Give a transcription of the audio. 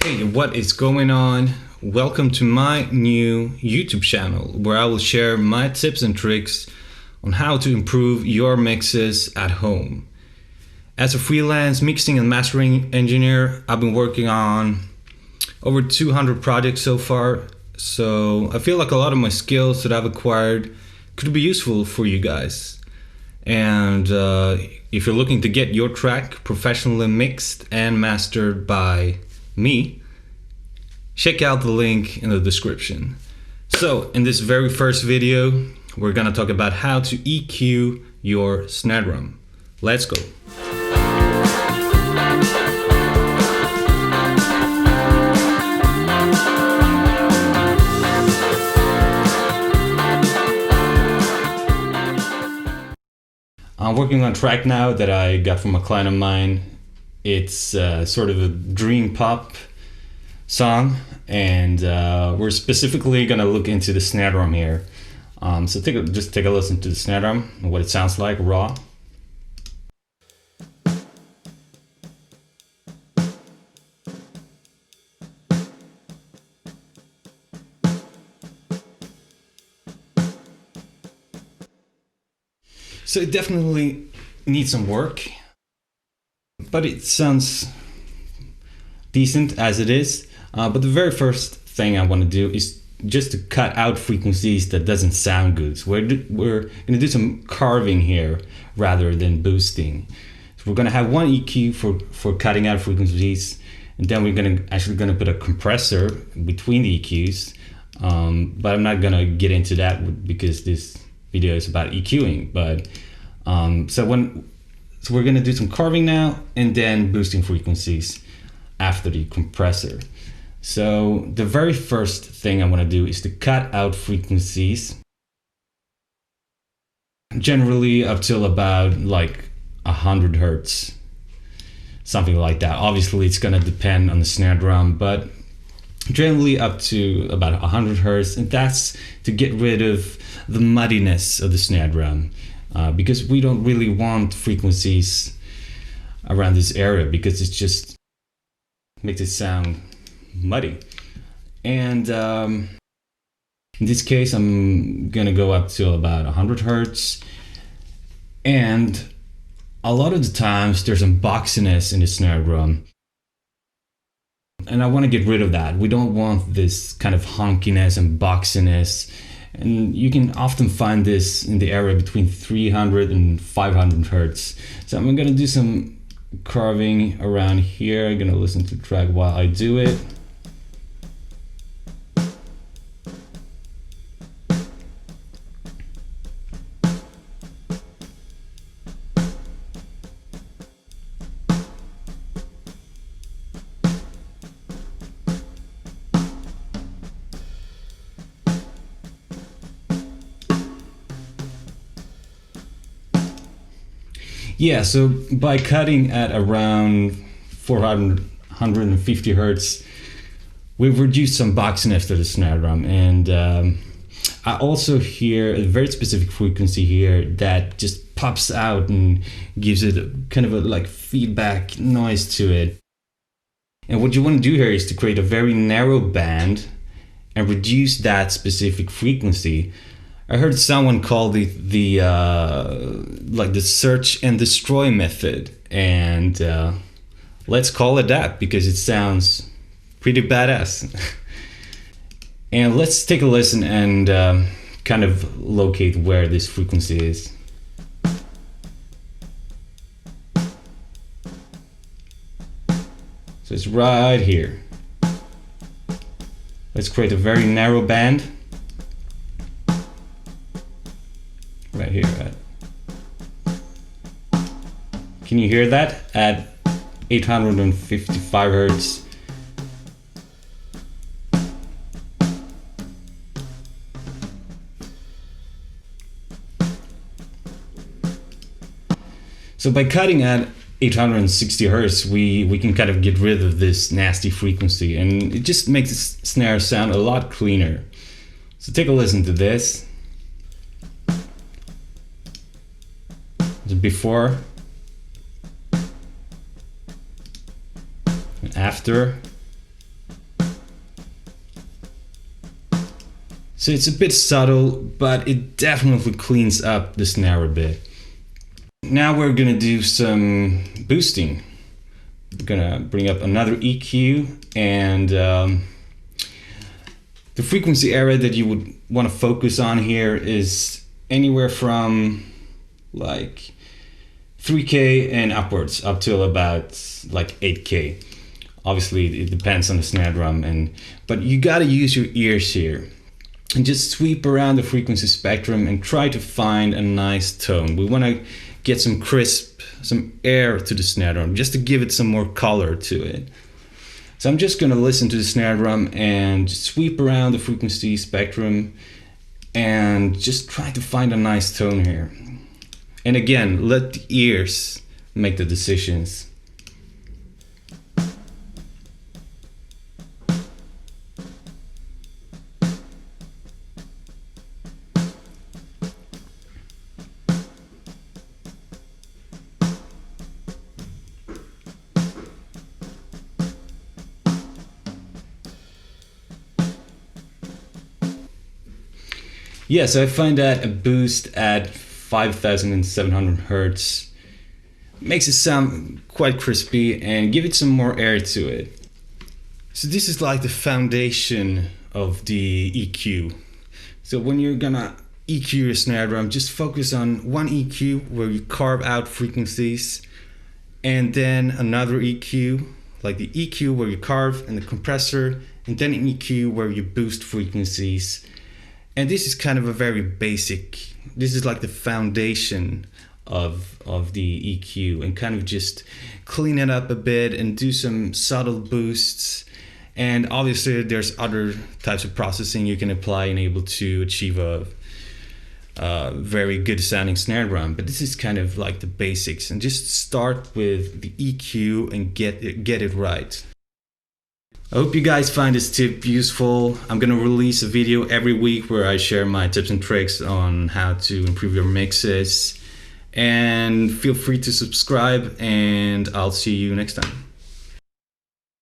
Hey, what is going on? Welcome to my new YouTube channel where I will share my tips and tricks on how to improve your mixes at home. As a freelance mixing and mastering engineer, I've been working on over 200 projects so far, so I feel like a lot of my skills that I've acquired could be useful for you guys. And if you're looking to get your track professionally mixed and mastered by me, check out the link in the description. So in this very first video, we're gonna talk about how to EQ your snare drum. Let's go. I'm working on a track now that I got from a client of mine. It's sort of a dream pop song, and we're specifically gonna look into the snare drum here. So just take a listen to the snare drum and what it sounds like raw. So it definitely needs some work, but it sounds decent as it is. But the very first thing I want to do is just to cut out frequencies that doesn't sound good. So we're going to do some carving here rather than boosting. So we're going to have one EQ for cutting out frequencies, and then we're actually going to put a compressor between the EQs. But I'm not going to get into that because this video is about EQing. But so we're going to do some carving now and then boosting frequencies after the compressor. So the very first thing I want to do is to cut out frequencies, generally up till about like 100 hertz, something like that. Obviously it's going to depend on the snare drum, but generally up to about 100 hertz, and that's to get rid of the muddiness of the snare drum, because we don't really want frequencies around this area because it just makes it sound muddy. And in this case I'm gonna go up to about 100 hertz, and a lot of the times there's some boxiness in the snare drum, and I want to get rid of that. We don't want this kind of honkiness and boxiness, and you can often find this in the area between 300 and 500 hertz. So I'm gonna do some carving around here. I'm gonna listen to the track while I do it. Yeah, so by cutting at around 450 hertz, we've reduced some boxiness to the snare drum, and I also hear a very specific frequency here that just pops out and gives it kind of a like feedback noise to it. And what you want to do here is to create a very narrow band and reduce that specific frequency. I heard someone call the search and destroy method, and let's call it that because it sounds pretty badass. And let's take a listen and kind of locate where this frequency is. So it's right here. Let's create a very narrow band. Right here. Can you hear that at 855 hertz? So by cutting at 860 hertz, we can kind of get rid of this nasty frequency, and it just makes the snare sound a lot cleaner. So take a listen to this. Before and after. So it's a bit subtle, but it definitely cleans up the snare a bit. Now we're gonna do some boosting. We're gonna bring up another EQ, and the frequency area that you would want to focus on here is anywhere from like 3K and upwards up till about like 8K. Obviously it depends on the snare drum, but you got to use your ears here and just sweep around the frequency spectrum and try to find a nice tone. We want to get some crisp, some air to the snare drum just to give it some more color to it. So I'm just gonna listen to the snare drum and sweep around the frequency spectrum and just try to find a nice tone here. And again, let the ears make the decisions. Yeah, so I find that a boost at 5,700 hertz makes it sound quite crispy and give it some more air to it. So this is like the foundation of the EQ. So when you're gonna EQ your snare drum, just focus on one EQ where you carve out frequencies, and then another EQ, like the EQ where you carve and the compressor, and then an EQ where you boost frequencies. And this is kind of a very basic, this is like the foundation of the EQ, and kind of just clean it up a bit and do some subtle boosts. And obviously there's other types of processing you can apply and able to achieve a very good sounding snare drum. But this is kind of like the basics, and just start with the EQ and get it right. I hope you guys find this tip useful. I'm gonna release a video every week where I share my tips and tricks on how to improve your mixes. And feel free to subscribe, and I'll see you next time.